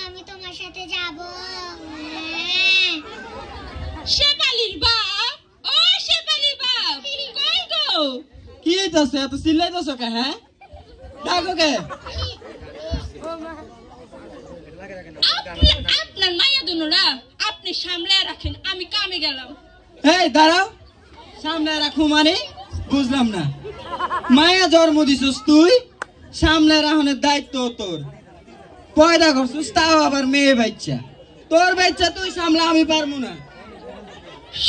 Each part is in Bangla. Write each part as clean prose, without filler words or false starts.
আমি তোমার সাথে যাব। শেফালির বাপ, ও শেফালির বাপ, কই গো? কি হইতাছে? এত চিল্লাইতাছো কে? হ্যাঁ, ডাকো কে? আপনার মাইয়া দুনুরা আপনি সামলে রাখেন, আমি কামে গেলাম। এই দাঁড়াও, সামনে রাখো মানে বুঝলাম না। মায়া জন্ম দিছিস তুই, সামনে রাখনের দায়িত্ব তোর। পয়দা করছিস তাও আবার মেয়ে বাচ্চা, তোর বাচ্চা তুই সামলা, আমি পারবো না।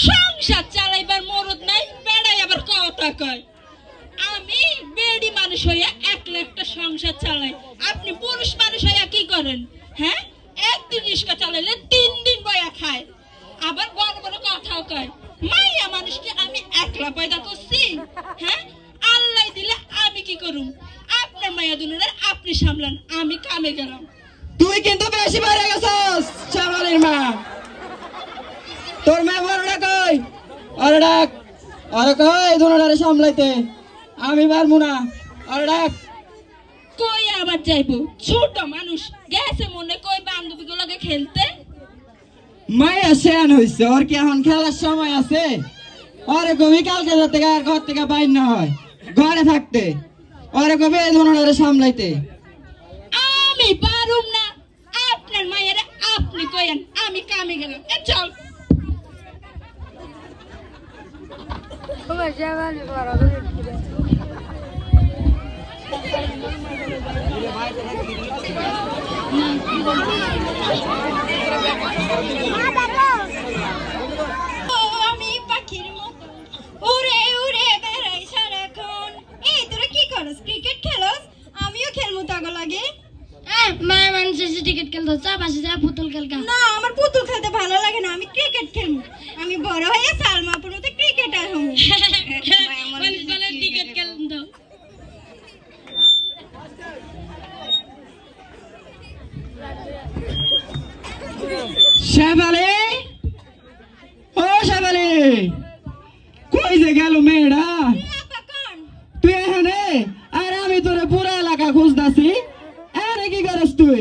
সংসার চালাইবার মরদ নাই, বেড়াই আবার কথা কয়। আমি বেড়ি মানুষ হইয়া একলা একটা সংসার চালাই, আপনি পুরুষ মানুষ হইয়া কি করেন? হ্যাঁ, একদিন রিস্কা চালাইলে 3 দিন বয়া খায়, আবার বড় বড় কথাও কয়। মাইয়া মানুষকে আমি একলা পয়দা করছি? হ্যাঁ, আল্লাহ দিলে আমি কি করুম? আপনার মাইয়া দুনুরা আপনি সামলান, আমি কামে গেলাম। তুই কিন্তু বেশি বেড়ে গেছস শেফালির মা। তোর মেয়ে বড়টা কই? আরে ডাক, আরে কই দুনোটারে সামলাইতে? আমি পারবো না, আরে ডাক। কই আবার যাইবো? ছোট মানুষ গেছে মনে কই বান্ধবী গুলোকে খেলতে। মায়া শেয়ান হইছে, ওর কি এখন খেলার সময় আছে? ওরে কবি কালকে যাতে ঘর থেকে বাইর না হয়, ঘরে থাকতে। ওরে কবি এই দুনোটারে সামলাইতে। আমি পারুম না, আপনার মায়েরা আপনি কইেন, আমি কামে গেলাম। চল। আমি পাখির মতো উড়ে উড়ে বেড়াই সারাক্ষণ। এই তোরা কি করস? ক্রিকেট খেলস? আমিও খেলবো, তাগো লাগে। মা মানুষের টিকিট খেলতে চা পাশে যা পুতুল খেলকা। না, আমার পুতুল খেলতে ভালো লাগে না, আমি ক্রিকেট খেলবো। আমি বড় হয়ে সালমাপুর মতো ক্রিকেটার হব। মানুষ বলে ক্রিকেট খেলতো। শেফালি, ও শেফালি, কই যে গেল মেয়েটা? তুই এখানে? আর আমি তোরে পুরো এলাকা খুঁজতাছি। এনে কি করস তুই?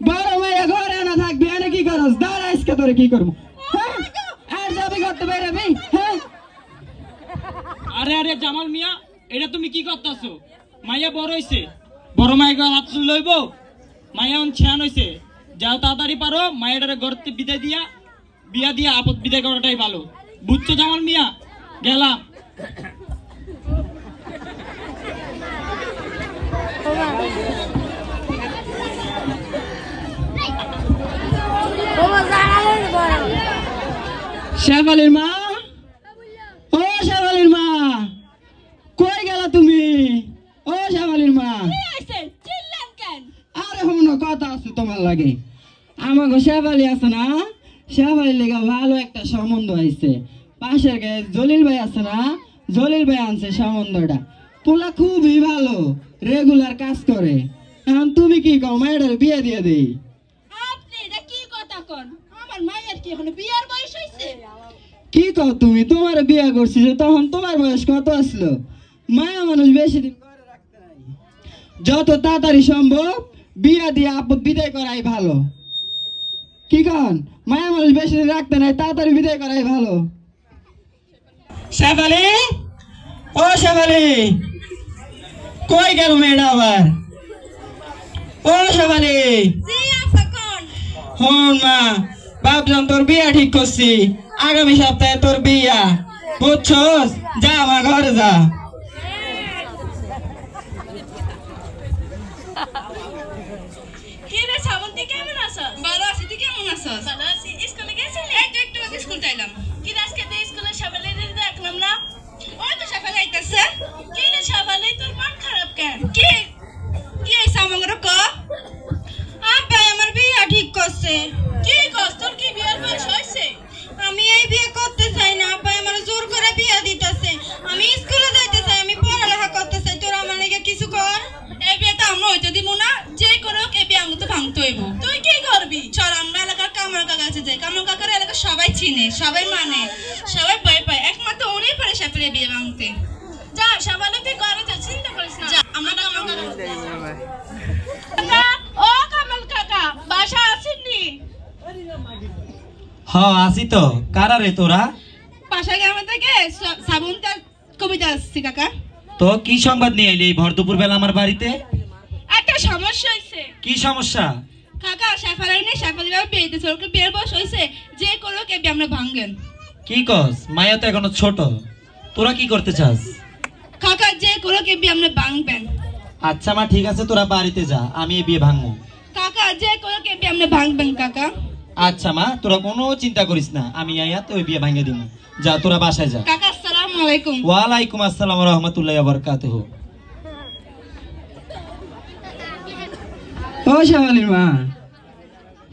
বড় মেয়ে ঘরে না থাকবি, এনে কি করস? দাঁড়া, আজকে তোরে কি করবো? হ্যাঁ, আর যাবি করতে পারবি? হ্যাঁ। আরে আরে জামাল মিয়া, এটা তুমি কি করতেছো? মাইয়া বড় হইছে, বড় মাইয়া হাত লইব। মাইয়া ছেন হইছে, যাও তাড়াতাড়ি পারো মায়ের ঘরতে বিদায় দিয়া বিয়া দিয়া আপদ বিদায় করাটাই ভালো, বুঝছো জামাল মিয়া? গেলাম। শেফালির মা, ও শেফালির মা, কই গেলা তুমি? ও শেফালির মা, আরে হুনো কথা আছে তোমার লাগে। আমাকে শেফালি আছে না, শেফালির লেগে ভালো একটা সম্বন্ধ হয়েছে। পাশের গায়ে জলিল ভাই আছে না, জলিল ভাই আনছে সম্বন্ধটা। পোলা খুবই ভালো, রেগুলার কাজ করে। এখন তুমি কি কও, মায়ের বিয়ে দিয়ে দেই? আপনি এটা কি কথা কন? আমার মায়ের কি এখন বিয়ার বয়স হইছে? কি কও তুমি? তোমার বিয়ে করছি যে তখন তোমার বয়স কত আসলো? মায়া মানুষ বেশি দিন ঘরে রাখতে নাই, যত তাড়াতাড়ি সম্ভব বিয়া দিয়ে আপদ বিদায় করাই ভালো। কি কন? মায়া মানুষ বেশি দিন রাখতে নাই, তাড়াতাড়ি বিদায় করাই ভালো। শেফালি, ও শেফালি, কই গেল মেয়েটা আবার? ও শেফালি, হন মা, বাপজন তোর বিয়া ঠিক করছি, আগামী সপ্তাহে তোর বিয়া, বুঝছস? যা আমার ঘরে যা। কি রে শ্রাবন্তী, কেমন আছস? ভালো আছি, তুই কেমন আছস? ভালো আছি। স্কুলে গেছিলি? এই তো একটু আগে স্কুল যাইলাম। কি আজকে তো স্কুলে সবাই দেখলাম না? ওই তো সকালে আইতাছে। কি রে সবাই, তোর মন খারাপ কেন? কি কি হইছে আমারে ক? আব্বা আমার বিয়া ঠিক করছে। কি কস? তোর কি বিয়ার বয়স হইছে? আমি এই বিয়ে করতে চাই না, আব্বা আমার জোর করে বিয়া দিতেছে। আমি স্কুলে যাইতে চাই, আমি পড়ালেখা করতে চাই, তোর আমার লাগি কিছু কর। এই বিয়ে তো আমরা হইতে দিব না, যে করুক এই বিয়ে আমি তো ভাঙতে হইব। তুই কি করবি? চল আমরা এলাকার কামরুল কাকার কাছে যাই। কামরুল কাকার এলাকা সবাই চিনে, সবাই মানে, সবাই ভয় পায়, একমাত্র উনিই পারে সাপের বিয়ে ভাঙতে। যা সবাই তুই ঘরে যা, চিন্তা করিস না। আমরা কামরুল কাকা, ও হ্যাঁ আসি তো। কারা রে তোরা? পাশা গ্রামে থেকে শ্রাবন্তীর কবিতা আসছি কাকা। তো কি সংবাদ নিয়ে এলি ভর দুপুর বেলা আমার বাড়িতে? একটা সমস্যা হয়েছে। কি সমস্যা? কাকা শেফালি নেই, শেফালি বাবা বিয়ে দিতেছে, ওকে বিয়ের বয়স হয়েছে, যে কোনো কেবি আমরা ভাঙ্গেন। কি কস? মায়া তো এখনো ছোট, তোরা কি করতে চাস? কাকা যে কোনো কেবি আমরা ভাঙবেন। আচ্ছা মা ঠিক আছে, তোরা বাড়িতে যা, আমি এই বিয়ে ভাঙবো। কাকা যে কোনো কেবি আমরা ভাঙবেন কাকা। আচ্ছা মা তোরা কোনো চিন্তা করিস না, আমি আইয়া তো ওই বিয়ে ভাঙে দিব। যা তোরা বাসায় যা। কাকা আসসালামু আলাইকুম। ওয়ালাইকুম আসসালাম ওয়া রাহমাতুল্লাহি ওয়া বারাকাতুহু। ও শেফালির মা,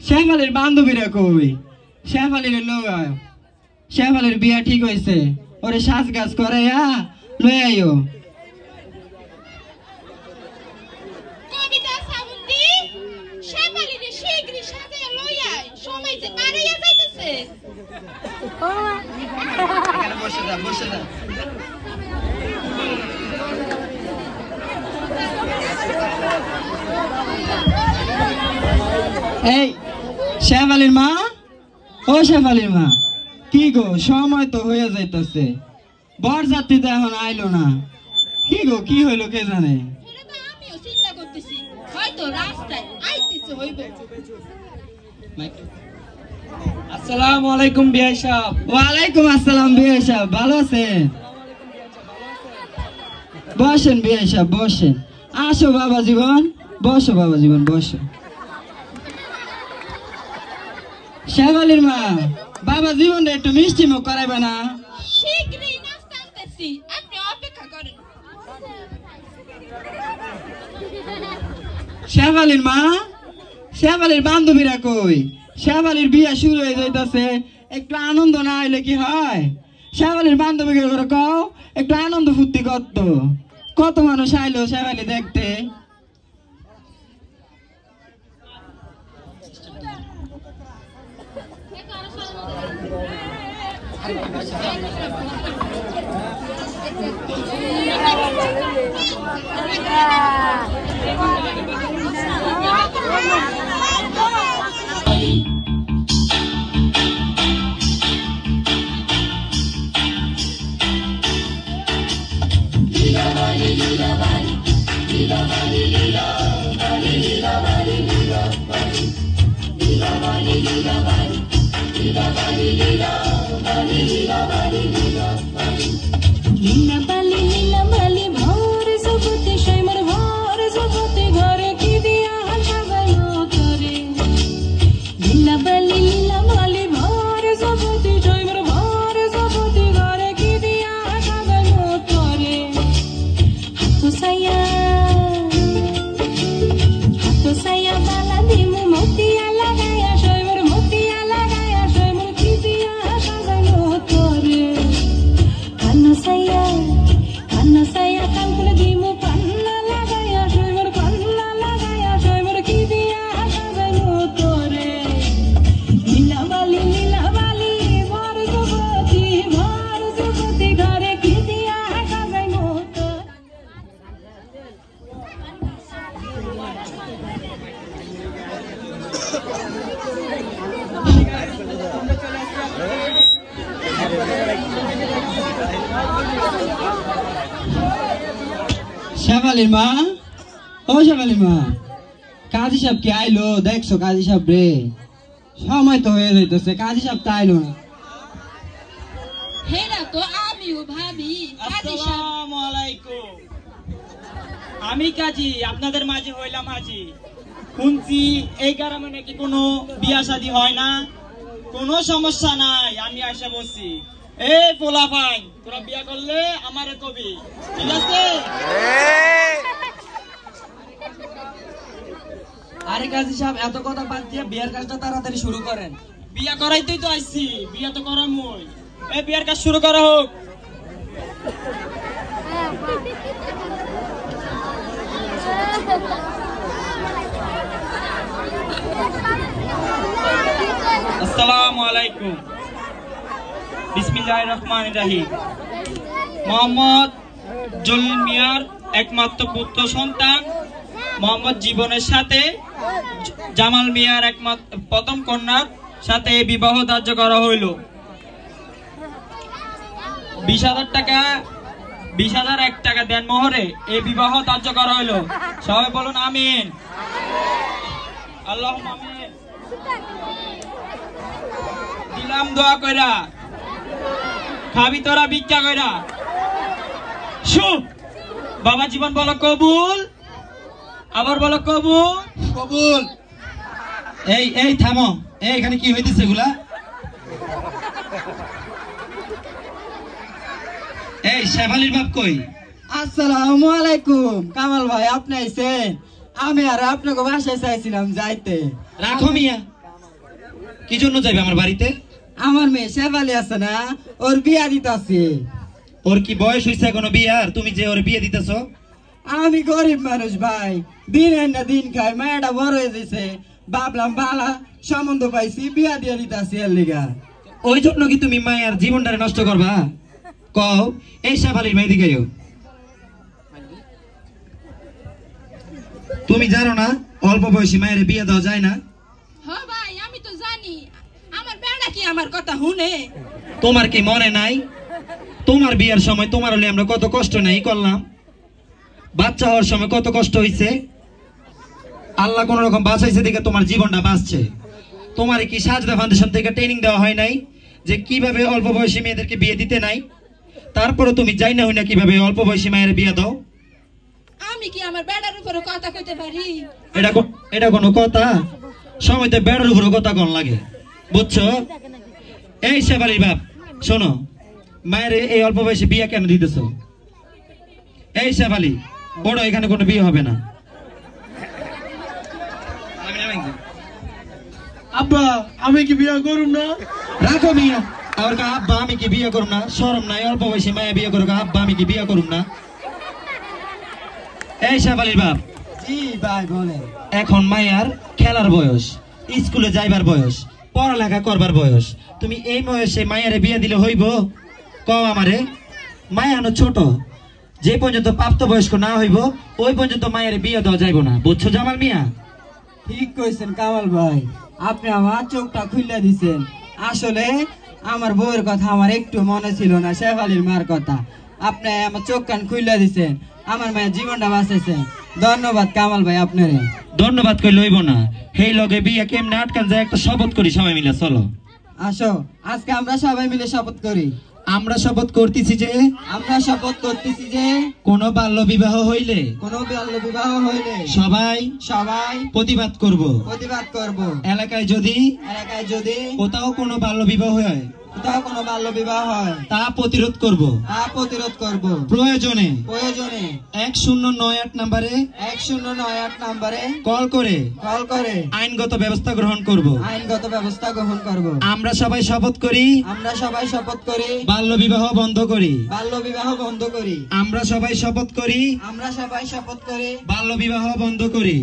শেফালির বান্ধবীরা কই? শেফালির লোক শেফালির বিয়া ঠিক হয়েছে, ওরে সাজ গাছ করে লয়ে আইও। কবিতা শ্রাবন্তী শেফালির শীঘ্রই সাজে লই আয়, সময় যে পারিয়া যাইতেছে। এখানে বসে যা, বসে যা। এই শেফালির মা, ও শেফালির মা, কি গো সময় তো হয়ে যাইতেছে, বরযাত্রী তো এখন আইলো না, কি গো কি হইলো কে জানে? এটা তো আমিও চিন্তা করতেছি, হয়তো রাস্তায় আইতেছে হইবে। আসসালামু আলাইকুম বিআই সাহেব। ওয়ালাইকুম আসসালাম বিআই সাহেব, ভালো আছেন? বসেন বিআই সাহেব বসেন। আসো বাবা জীবন, বসো বাবা জীবন বসো। শেফালির মা, বাবা জীবন একটু মিষ্টি মুখ করাইবে না? শীঘ্রই নাস্তা আনতেছি, আপনি অপেক্ষা করেন। শেফালির মা, শেফালির বান্ধবীরা কই? শেফালির বিয়া শুরু হয়ে যাইতেছে, একটু আনন্দ না হইলে কি হয়? শেফালির বান্ধবীকে করে কও একটু আনন্দ ফুর্তি করতো, কত মানুষ আইলো শেফালি দেখতে। শেফালির মা, ও শেফালির মা, কাজী সাহেব কি আইলো? দেখছো কাজী সাহেব রে? সময় তো হয়ে যাইতেছে, কাজী সাহেব তো আইলো না। হেরা তো আমিও ভাবি। আসসালামু আলাইকুম। আমি কাজী, আপনাদের মাঝে হইলাম হাজি। শুনছি এই গ্রামে নাকি কোনো বিয়া শাদী হয় না, কোনো সমস্যা নাই, আমি আসা বলছি। এই পোলা ভাই, তোরা বিয়া করলে আমারে কবি, ঠিক আছে? আরে কাজী সাহেব এত কথা বাদ দিয়ে বিয়ার কাজটা তাড়াতাড়ি শুরু করেন। বিয়া করাইতেই তো আইছি, বিয়া তো করামই। এই বিয়ার কাজ শুরু করা হোক। আসসালামু আলাইকুম। বিসমিল্লাহির রহমানির রহিম। মোহাম্মদ জলিল মিয়ার একমাত্র পুত্র সন্তান মোহাম্মদ জীবনের সাথে জামাল মিয়ার একমাত্র প্রথম কন্যা সাথে এই বিবাহ ধার্য করা হইল। 20,000 টাকা 20,001 টাকা দেন মোহরে এই বিবাহ ধার্য করা হইল। সবাই বলুন আমিন। আল্লাহুম্মা আমিন। দিলাম দোয়া কইরা, খাবি তোরা ভিক্ষা কইরা। শুভ বাবা জীবন বলো কবুল, আবার বলো কবুল। কবুল। এই থামো, এখানে কি হইতেছে এগুলা? এই শেফালির বাপ কই? আসসালামু আলাইকুম। কামাল ভাই আপনি আইছেন? আমি আর আপনাকে বাসায় চাইছিলাম যাইতে। রাখো মিয়া, কি জন্য যাইবে আমার বাড়িতে? আমার মেয়ে শেফালি আছে না, ওর বিয়া দিতাছি। ওর কি বয়স হইছে এখনো বিয়ার? তুমি যে ওর বিয়ে দিতেছ? আমি গরিব মানুষ ভাই, দিন না দিন খাই, মেয়েটা বড় হয়ে যাইছে, ভাবলাম বালা সম্বন্ধ পাইছি, বিয়া দিয়ে দিতাছি এর লিগা। ওই জন্য কি তুমি মায়ের জীবনটারে নষ্ট করবা? কও এই শেফালির মেয়ে দিকে তুমি জানো না অল্প বয়সী মায়ের বিয়ে দেওয়া যায় না? হ্যাঁ ভাই আমি তো জানি, আমার বেড়া কি আমার কথা শুনে? তোমার কি মনে নাই? তোমার বিয়ের সময় তোমার হলে আমরা কত কষ্ট নাই করলাম, বাচ্চা হওয়ার সময় কত কষ্ট হইছে। আল্লাহ কোন রকম বাঁচাইছে দেখে তোমার জীবনটা বাঁচছে। তোমার কি সাজদা ফাউন্ডেশন থেকে ট্রেনিং দেওয়া হয় নাই যে কিভাবে অল্প বয়সী মেয়েদেরকে বিয়ে দিতে নাই? তারপরে তুমি যাই না হই না কিভাবে অল্প বয়সী মায়ের বিয়ে দাও? আমি কি আমার বেড়ার উপরে কথা কইতে পারি? এটা কোনো কথা? সময় তো বেড়ার উপরে কথা কোন লাগে, বুঝছো? এই শেফালির বাপ শোনো, মায়ের এই অল্প বয়সে বিয়ে কেন দিতেছ? এই শেফালি বড়, এখানে কোনো বিয়ে হবে না। আব্বা আমি কি বিয়ে করুম না? রাখো মিয়া, আর আব্বা আমি কি বিয়ে করুম না? শরম নাই? অল্প বয়সী মায়া বিয়ে করুক, আব্বা আমি কি বিয়ে করুম না? এই শেফালির বাপ, জি ভাই বলেন। এখন মায়ার খেলার বয়স, স্কুলে যাইবার বয়স, পড়ালেখা করবার বয়স। তুমি এই বয়সে মায়ারে বিয়ে দিলে হইব? কও আমারে। মায়া হলো ছোট, যে পর্যন্ত প্রাপ্তবয়স্ক না হইব ওই পর্যন্ত মায়ের বিয়ে দেওয়া যাইব না, বুঝছো জামাল মিয়া? ঠিক কইছেন কামাল ভাই, আপনি আমার চোখটা খুলে দিছেন। আসলে আমার বউয়ের কথা আমার একটু মনে ছিল না, শেফালির মার কথা। আপনি আমার চোখ কান খুলে দিছেন, আমার মায়ের জীবনটা বাঁচাইছেন। ধন্যবাদ কামাল ভাই আপনারে। ধন্যবাদ কই লইব না, হেই লগে বিয়ে কেমনে আটকান যায় একটা শপথ করি সবাই মিলে, চলো। আসো আজকে আমরা সবাই মিলে শপথ করি। আমরা শপথ করতেছি যে কোন বাল্য বিবাহ হইলে সবাই প্রতিবাদ করব। এলাকায় যদি কোথাও কোনো বাল্য বিবাহ হয় তা প্রতিরোধ করব। প্রয়োজনে 1098 নম্বরে কল করে আইনগত ব্যবস্থা গ্রহণ করব। আমরা সবাই শপথ করি বাল্য বিবাহ বন্ধ করি। আমরা সবাই শপথ করি বাল্য বিবাহ বন্ধ করি।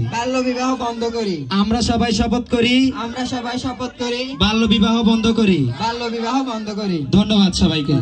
আমরা সবাই শপথ করি বাল্য বিবাহ বন্ধ করি। ধন্যবাদ সবাইকে।